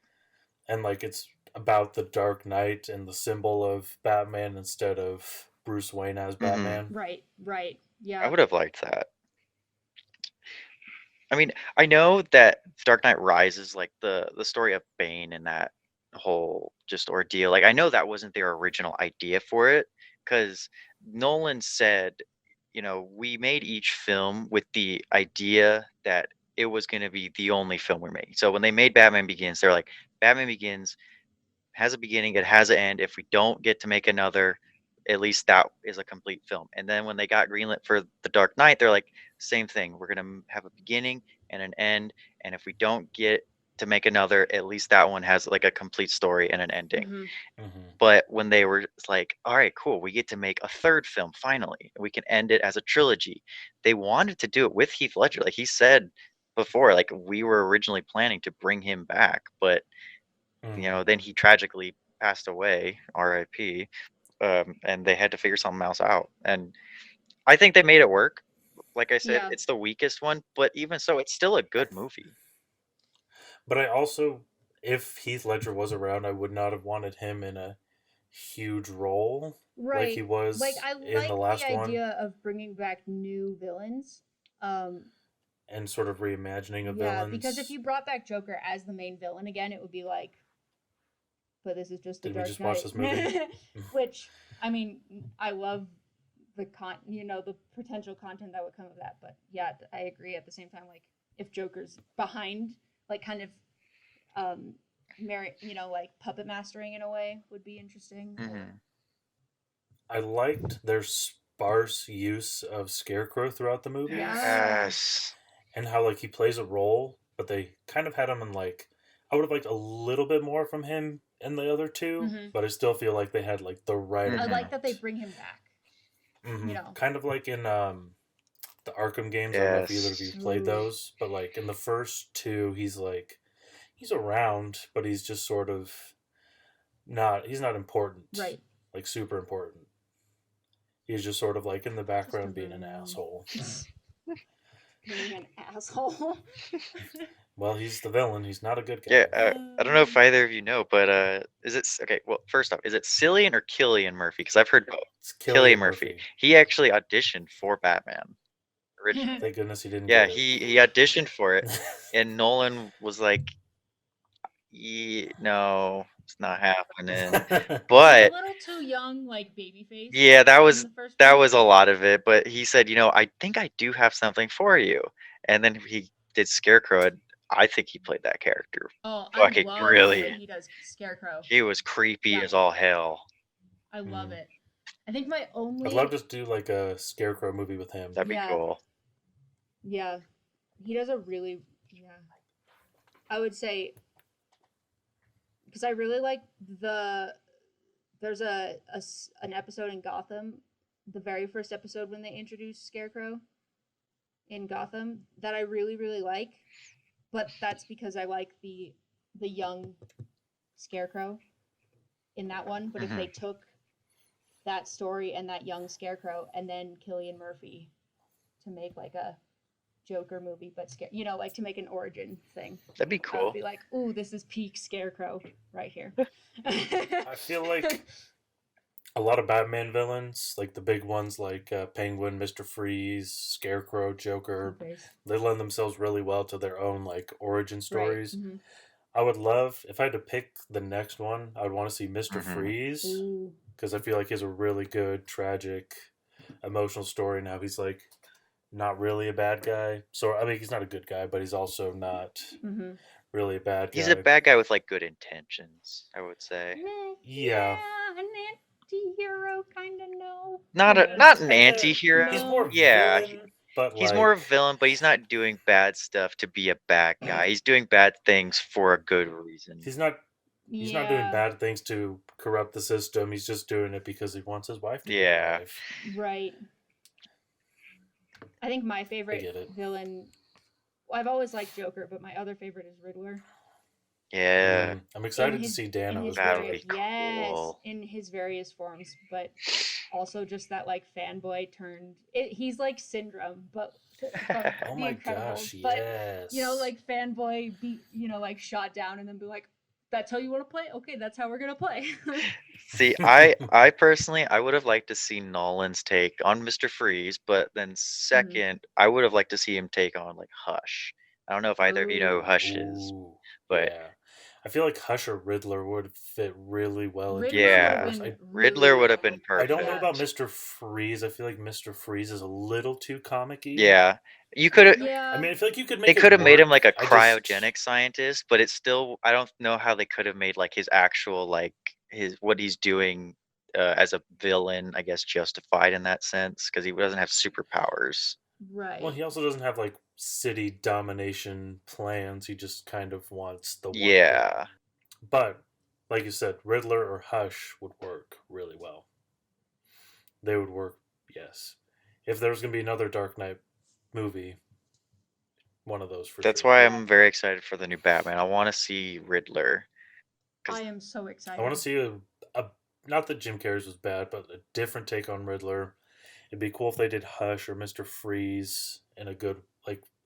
and like it's about the Dark Knight and the symbol of Batman instead of Bruce Wayne as Hmm. Batman. right, right. I Yeah, would have liked that. I mean, I know that Dark Knight Rises, like the story of Bane and that whole just ordeal. Like I know that wasn't their original idea for it, because Nolan said, we made each film with the idea that it was going to be the only film we're making. So when they made Batman Begins, they're like, Batman Begins has a beginning, it has an end. If we don't get to make another, at least that is a complete film. And then when they got greenlit for The Dark Knight, they're like, same thing. We're gonna have a beginning and an end, and if we don't get to make another, at least that one has like a complete story and an ending. mm-hmm. Hmm. But when they were like, all right, cool, we get to make a third film finally, we can end it as a trilogy. They wanted to do it with Heath Ledger. Like he said before, like we were originally planning to bring him back, but Hmm. then he tragically passed away, RIP, and they had to figure something else out. And I think they made it work. Like I said, Yeah, it's the weakest one, but even so, it's still a good movie. But I also, if Heath Ledger was around, I would not have wanted him in a huge role like he right. Like was I in the like the last one, idea of bringing back new villains. Um, and sort of reimagining of yeah, because if villains. you brought back Joker as the main villain again, it would be like, but this is just the Did we Dark just watch Knight. this movie? Which, I mean, I love the potential content that would come of that. But yeah, I agree. At the same time, like if Joker's behind, like kind of, um, like puppet mastering in a way would be interesting. Or Hmm. I liked their sparse use of Scarecrow throughout the movies, yeah, Yes. and how like he plays a role, but they kind of had him in like I would have liked a little bit more from him in the other two, hmm but I still feel like they had like the right I Hmm. like that they amount. bring him back. Hmm. You know, Kind of like in the Arkham games. I don't know if either of you Yes. played ooh, those, but like in the first two, he's around, but he's just sort of not. He's not important, right, like super important. He's just sort of like in the just a background being an villain asshole. being an asshole. Well, he's the villain. He's not a good Yeah. guy. I don't know if either of you know, but is it okay? Well, first off, is it Cillian or Killian Murphy? Because I've heard both. It's Killian Killian Murphy. Murphy. He actually auditioned for Batman originally. Thank goodness he didn't Yeah, get it. he auditioned for it, and Nolan was like, no, it's not happening." Was he a But little too young, like baby face yeah, that in was the first that one? was a lot of it. But he said, I think I do have something for you. And then he did Scarecrow. And I think he played that character Oh, I fucking love the way brilliant. he does Scarecrow. He was creepy Yeah, as all hell. I love Mm. it. I think my I'd love only, to do like a Scarecrow movie with him. That'd be yeah, cool. yeah, he does a really, yeah. I would say because I really like the there's an episode in Gotham, the very first episode when they introduced Scarecrow in Gotham that I really really like, but that's because I like the young Scarecrow in that one. But if Hmm. they took that story and that young Scarecrow and then Killian Murphy to make like a Joker movie, but like to make an origin thing. That'd be I would cool. be like, ooh, this is peak Scarecrow right here. I feel like a lot of Batman villains, like the big ones like Penguin, Mr. Freeze, Scarecrow, Two Joker, Face. they lend themselves really well to their own like origin Right. stories. Mm-hmm. I would love, if I had to pick the next one, I would want to see Mr. Hmm. Freeze Ooh. because I feel like he has a really good, tragic, emotional story. Now he's like not really a bad guy. So, I mean, he's not a good guy, but he's also not Mm-hmm. really a bad He's a guy. bad guy with like good intentions, I would say. Yeah. Yeah, an anti-hero kind of no. Not He's an kind of, anti-hero. he's more No. Yeah, villain, but he's more like, a villain, but he's not doing bad stuff to be a bad guy. He's doing bad things for a good reason. he's not he's not doing Yeah. bad things to corrupt the system. He's just doing it because he wants his wife to be Yeah. alive. Right. I think my I favorite get it. villain. Well, I've always liked Joker, but my other favorite is Riddler. Yeah. I'm In excited to his see in Dano his as That'll well. various be yes, cool. in his various forms, but also just that like fanboy turned. He's like Syndrome, but from Oh The my Incredibles. gosh, But yes. like fanboy be like shot down and then be like, "That's how you want to play? Okay, that's how we're gonna play." See, I personally I would have liked to see Nolan's take on Mr. Freeze, but then Hmm. second, I would have liked to see him take on like Hush. I don't know if either of you know who Oh, Hush is, Ooh, but yeah. I feel like Hush or Riddler would fit really well into this Riddler would have yeah, universe. been Riddler really would have been good. I don't know Yeah. about perfect. Mr. Freeze. I feel like Mr. Freeze is a little too comic-y. Yeah. You could have I Yeah. mean, I feel like you could They make it could have made him work. like a I just cryogenic scientist, but it's still I don't know how they could have made like his actual like his what he's doing as a villain, I guess justified in that sense because he doesn't have superpowers. well, Right. he also doesn't have like city domination plans. He just kind of wants the one thing. Yeah. But like you said, Riddler or Hush would work really well. They would work, yes. If there was going to be another Dark Knight movie, one of those for That's sure. why Yeah. I'm very excited for the new Batman. I want to see Riddler I because am so I want excited. to see a not that Jim Carrey's was bad, but a different take on Riddler. It'd be cool if they did Hush or Mr. Freeze and a good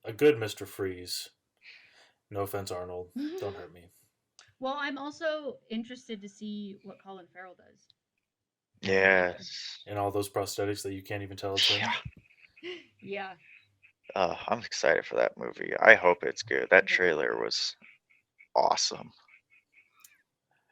Mr. Freeze. No offense, Arnold. Don't hurt me. Well, I'm also interested to see what Colin Farrell does. yes, And all those prosthetics that you can't even tell it's yeah. him. Yeah. I'm excited for that movie. I hope it's good. That Very trailer was awesome.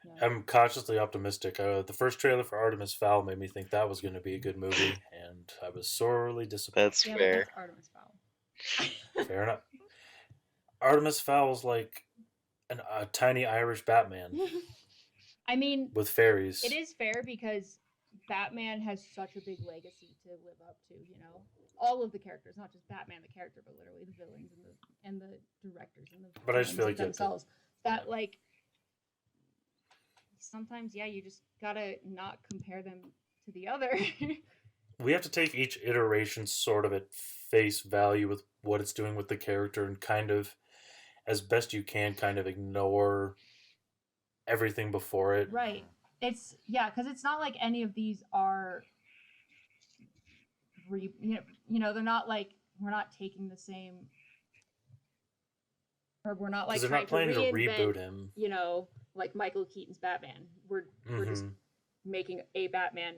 yeah. I'm cautiously optimistic. The first trailer for Artemis Fowl made me think that was going to be a good movie, and I was sorely disappointed. That's Yeah, but fair. that's Artemis Fowl. Fair enough. Artemis Fowl's like a tiny Irish Batman I mean, with it fairies. is fair because Batman has such a big legacy to live up to, All of the characters, not just Batman the character, but literally the villains and the directors and the But I just feel films like you have to, themselves. yeah. That like sometimes you just gotta not compare them to the other. We have to take each iteration sort of at face value with what it's doing with the character and kind of, as best you can, kind of ignore everything before it. Right. It's because it's not like any of these are they're not like we're not taking the same or we're not Because like they're trying not to planning to reinvent, reboot him. like Michael Keaton's Batman. We're just Hmm. making a Batman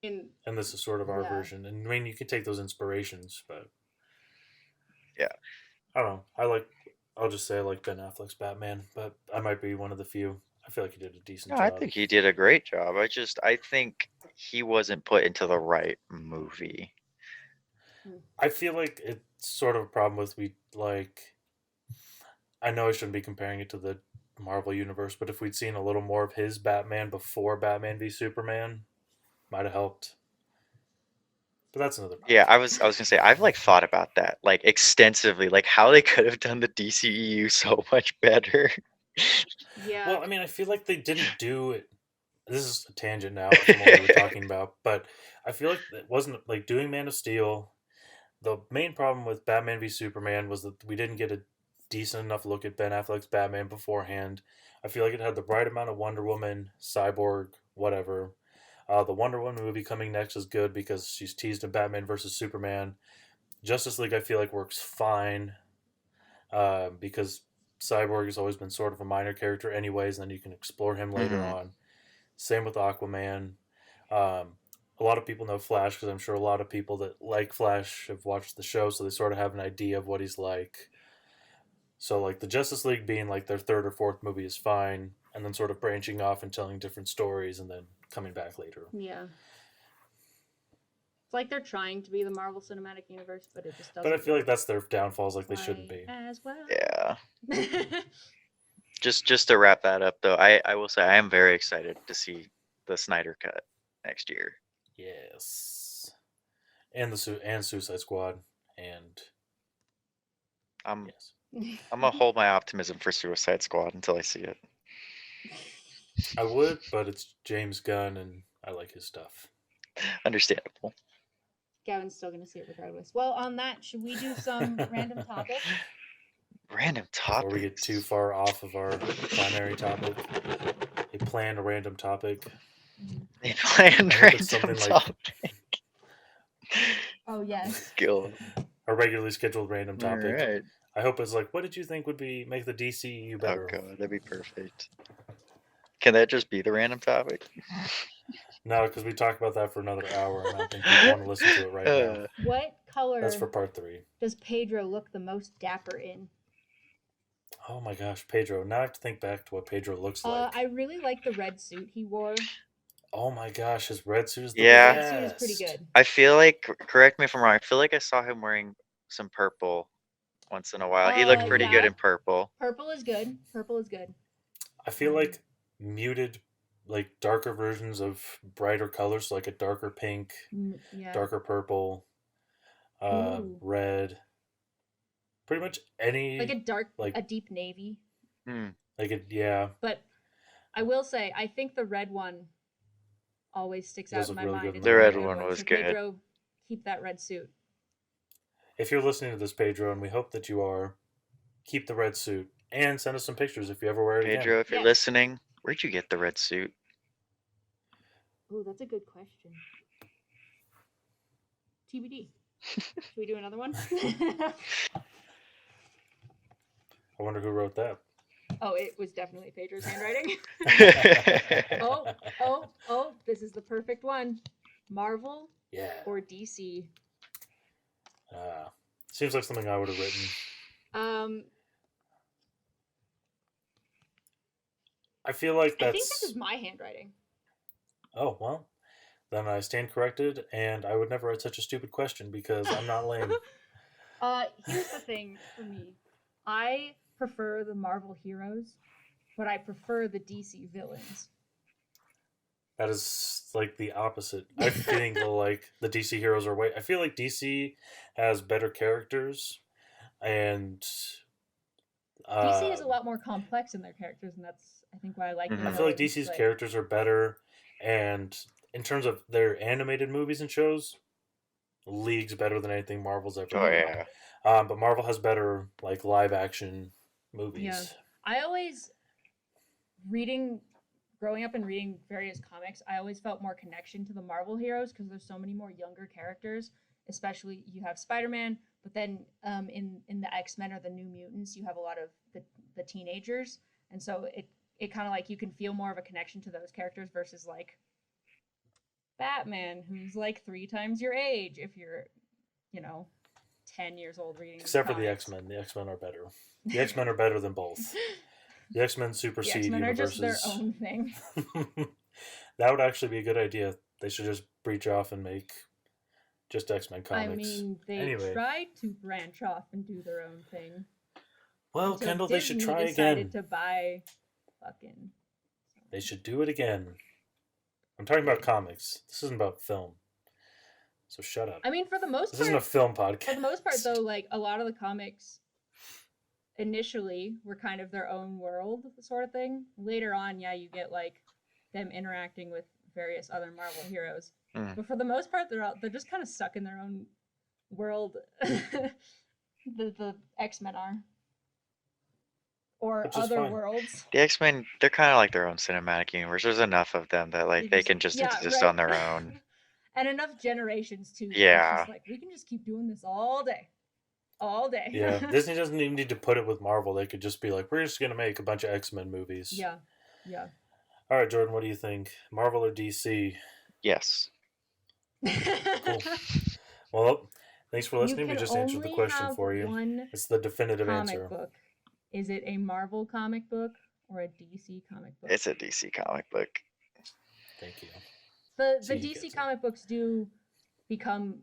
in And this is sort of our yeah. version. And I mean, you can take those inspirations, but Yeah. I don't know. I'll just say I like Ben Affleck's Batman, but I might be one of the few. I feel like he did a decent No, I job. think he did a great job. I think he wasn't put into the right movie. I feel like it's sort of a problem with I know I shouldn't be comparing it to the Marvel universe, but if we'd seen a little more of his Batman before Batman v Superman, might have helped. But that's another Yeah, podcast. I was gonna say I've like thought about that like extensively, like how they could have done the DCEU so much better. Yeah. Well, I mean, I feel like they didn't do it. This is a tangent now from what we were talking about, but I feel like it wasn't like doing Man of Steel. The main problem with Batman v Superman was that we didn't get a decent enough look at Ben Affleck's Batman beforehand. I feel like it had the right amount of Wonder Woman, Cyborg, whatever. The Wonder Woman movie coming next is good because she's teased in Batman versus Superman. Justice League, I feel like works fine because Cyborg has always been sort of a minor character, anyways, and then you can explore him later Mm-hmm. on. Same with Aquaman. Um, a lot of people know Flash because I'm sure a lot of people that like Flash have watched the show, so they sort of have an idea of what he's like. So, like, the Justice League being like their third or fourth movie is fine, and then sort of branching off and telling different stories and then coming back later. Yeah. It's like they're trying to be the Marvel Cinematic Universe, but it just But I doesn't feel like work that's their downfalls, like they shouldn't quite be. as well. Yeah. Just to wrap that up, though, I will say I am very excited to see the Snyder Cut next year. Yes, and Suicide Squad, and I'm yes, I'm gonna hold my optimism for Suicide Squad until I see it. I would, but it's James Gunn, and I like his stuff. Understandable. Gavin's still going to see it regardless. Well, on that, should we do some random topics? Random Before we get too topics. far off of our primary topic, a planned random topic. A planned I hope it's random something like topic. Oh, yes. Go. a regularly scheduled random All topic. right. I hope it's like, what did you think would be make the DCU Oh better? god, that'd be perfect. Can that just be the random topic? No, because we talked about that for another hour, and I don't think people want to listen to it right now. What color That's for part 3. does Pedro look the most dapper in? Oh my gosh, Pedro. Now I have to think back to what Pedro looks like. I really like the red suit he wore. Oh my gosh, his red suit is the Yeah. best. Red suit is pretty good. I feel like, correct me if I'm wrong, I feel like I saw him wearing some purple once in a while. He looked pretty good yeah. in purple. Purple is good. Purple is good. I feel like muted, like darker versions of brighter colors, so like a darker pink, Yeah. darker purple, Ooh. red. Pretty much any Like a dark, like a deep navy. like it, yeah. But I will say, I think the red one always sticks out Does in look my really mind. good in It's The my my red mind. favorite one was So good. Pedro, keep that red suit. If you're listening to this, Pedro, and we hope that you are, keep the red suit and send us some pictures if you ever wear it again. Pedro, if you're Yes. listening, where'd you get the red suit? Oh, that's a good question. TBD. Should we do another one? I wonder who wrote that. Oh, it was definitely Pedro's handwriting. Oh, this is the perfect one. Marvel Yeah. or DC? Seems like something I would have written. I feel like that's. I think this is my handwriting. Oh, well. Then I stand corrected, and I would never write such a stupid question because I'm not lame. Here's the thing for me. I prefer the Marvel heroes, but I prefer the DC villains. That is like the opposite. I think like the DC heroes are way. I feel like DC has better characters, and DC is a lot more complex in their characters, and that's I think why I like. I feel like DC's characters are better, and in terms of their animated movies and shows, leagues better than anything Marvel's ever done. Oh yeah. But Marvel has better like live action movies. Yeah, I always growing up and reading various comics, I always felt more connection to the Marvel heroes because there's so many more younger characters. Especially you have Spider-Man, but then in the X-Men or the New Mutants, you have a lot of the teenagers, and so it kind of like you can feel more of a connection to those characters versus like Batman, who's like 3 times your age if you're, 10 years old reading. Except for the X-Men. The X-Men are better. The X-Men are better than both. The X-Men supersede the X-Men universes. are just their own thing. That would actually be a good idea. They should just breach off and make just X-Men comics. I mean, they tried to branch off and do their own thing. Well, Kendall, they should try again. To buy fucking. They should do it again. I'm talking about comics. This isn't about film. So shut up. I mean, for the most part, this isn't a film podcast. For the most part, though, like a lot of the comics initially were kind of their own world sort of thing. Later on, yeah, you get like them interacting with various other Marvel heroes. But for the most part, they're just kind of stuck in their own world. the X-Men are. Or other worlds. The X-Men, they're kind of like their own cinematic universe. There's enough of them that like they can just exist on their own. And enough generations too. It's Yeah. just like we can just keep doing this all day. All day. Yeah, Disney doesn't even need to put it with Marvel. They could just be like, we're just going to make a bunch of X-Men movies. Yeah. Yeah. All right, Jordan, what do you think? Marvel or DC? Yes. Cool. Well, thanks for You listening. We can just answered the only question have for you. one It's the definitive comic answer. book. Is it a Marvel comic book or a DC comic book? It's a DC comic book. Thank you. The See, he DC gets it. comic books do become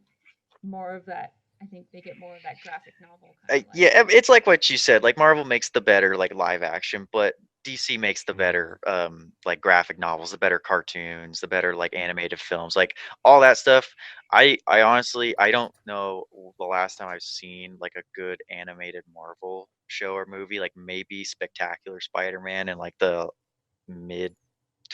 more of that. I think they get more of that graphic novel kind of Yeah, it's like what you said. Like Marvel makes the better like live action, but DC makes the better like graphic novels, the better cartoons, the better like animated films, like all that stuff. I honestly I don't know the last time I've seen like a good animated Marvel show or movie. Like maybe Spectacular Spider-Man in like the mid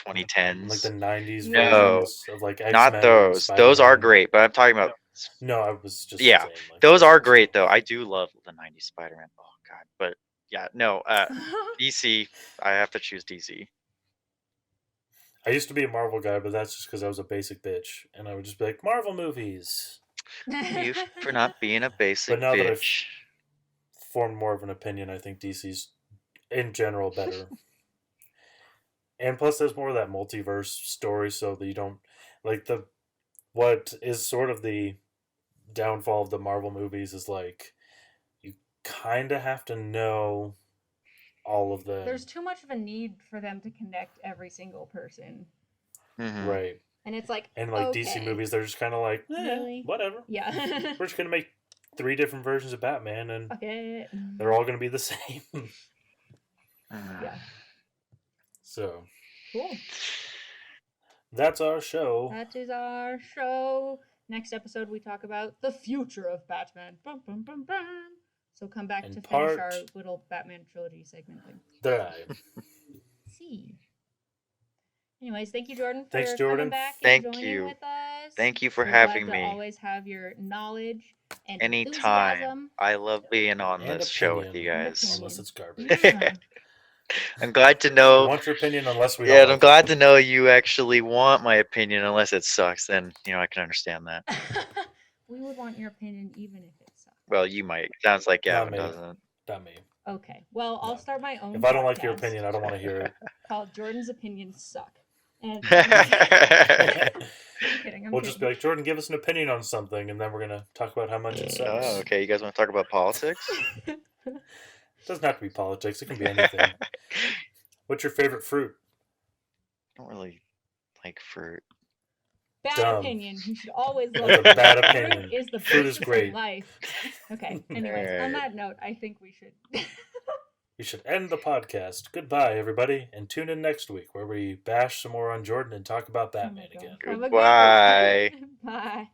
In like 2010s. the 90s Yeah. versions of like Not X-Men and those. Those are Spider-Man. great, but I'm talking about No, I was just yeah, saying like those are ones. great though. I do love the 90s Spider-Man. Oh god, but yeah, no, DC, I have to choose DC. I used to be a Marvel guy, but that's just because I was a basic bitch, and I would just be like, Marvel movies. You for not being a basic But now that I've bitch. formed more of an opinion, I think DC's in general better. And plus, there's more of that multiverse story, so that you don't like the what is sort of the downfall of the Marvel movies is like you kind of have to know all of them. There's too much of a need for them to connect every single person. Mhm. Right. And it's like, And like okay. DC movies, they're just kind of like, Really? whatever. Yeah. We're just gonna make 3 different versions of Batman, and Okay. they're all gonna be the same. Yeah. So Cool. that's our show. That is our show. Next episode, we talk about the future of Batman. Bum, bum, bum, bum. So come back And to finish part- our little Batman trilogy segment thing. See. Anyways, thank you, Jordan, for Thanks, coming Jordan. back Thank and joining you. with us. Thank you for We're having glad to me. always have your knowledge and Anytime. enthusiasm. I love being on And this show with you opinion. guys. Unless it's garbage. Yeah. I'm glad to We know. want your opinion unless we Yeah, don't and I'm like glad it. to know you actually want my opinion unless it sucks. Then, I can understand that. We would want your opinion even if it sucks. Well, you might. Sounds like Not Gavin me. doesn't. Not me. Okay. Well, I'll No. start my own If I don't like your podcast opinion, I don't want to hear it. called Jordan's Opinions Suck. And I'm kidding. I'm We'll just be kidding. like, Jordan, give us an opinion on something, and then we're gonna talk about how much it sucks. Oh, okay. You guys want to talk about politics? It doesn't have to be politics. It can be anything. What's your favorite fruit? I don't really like fruit. Bad Dumb. opinion. You should always love That's a fruit. bad Fruit opinion. is the Fruit is basis great. of life. Okay. Anyways, on Alright. that note, I think we should. You should end the podcast. Goodbye, everybody, and tune in next week where we bash some more on Jordan and talk about Batman Oh my God. again. Have a good Goodbye. one. Bye.